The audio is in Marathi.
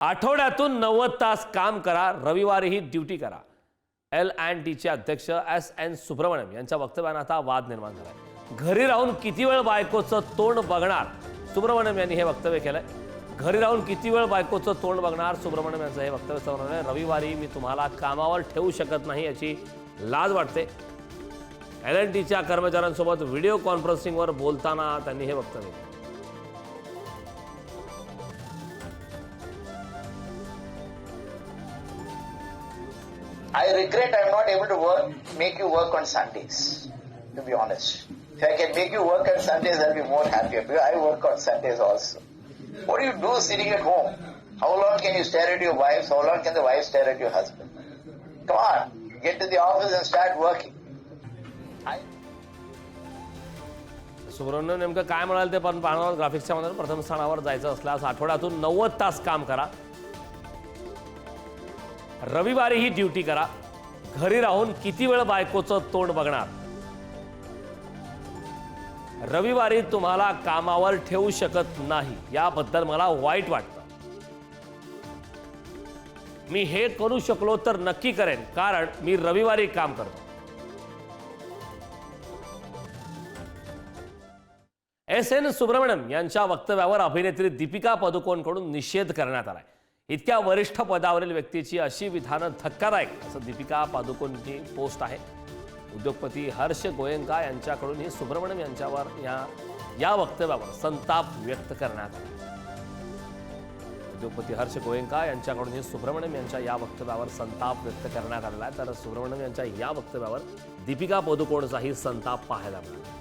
आठवड्यातून 90 तास काम करा, रविवारीही ड्युटी करा. L&Tचे अध्यक्ष S.N. सुब्रमण्यम यांच्या वक्तव्याने आता वाद निर्माण झालाय. घरी राहून किती वेळ बायकोचं तोंड बघणार, सुब्रमण्यम यांनी हे वक्तव्य केलंय. घरी राहून किती वेळ बायकोचं तोंड बघणार, सुब्रमण्यम यांचं हे वक्तव्य समोर आहे. रविवारी मी तुम्हाला कामावर ठेवू शकत नाही याची लाज वाटते. L&Tच्या कर्मचाऱ्यांसोबत व्हिडिओ कॉन्फरन्सिंगवर बोलताना त्यांनी हे वक्तव्य केलं. I regret I'm not able to make you work on Sundays, to be honest. If I can make you work on Sundays, I'll be more happier, because I work on Sundays also. What do you do sitting at home? How long can you stare at your wives? How long can the wife stare at your husband? Come on, get to the office and start working. Subramaniam नेमकं काय म्हणाल ते पण पाहणार. ग्राफिक्सच्या मध्ये प्रथम स्थानावर जायचं असल्यास आठवड्यातून 90 तास काम करा, रविवारीही ड्युटी करा. घरी राहून किती वेळ बायकोचं तोंड बघणार, रविवारी तुम्हाला कामावर ठेवू शकत नाही याबद्दल मला वाईट वाटतं. मी हे करू शकलो तर नक्की करेन, कारण मी रविवारी काम करतो. S.N. सुब्रमण्यम यांच्या वक्तव्यावर अभिनेत्री दीपिका पदुकोणकडून निषेध करण्यात आलाय. इतक्या वरिष्ठ पदावरील व्यक्तीची अशी विधानं धक्कादायक असं दीपिका पदुकोणची पोस्ट आहे. उद्योगपती हर्ष गोयंका यांच्याकडूनही सुब्रमण्यम यांच्यावर या वक्तव्यावर संताप व्यक्त करण्यात आला. उद्योगपती हर्ष गोयंका यांच्याकडूनही सुब्रमण्यम यांच्या या वक्तव्यावर संताप व्यक्त करण्यात आलेला आहे. तर सुब्रमण्यम यांच्या या वक्तव्यावर दीपिका पदुकोणचाही संताप पाहायला मिळाला.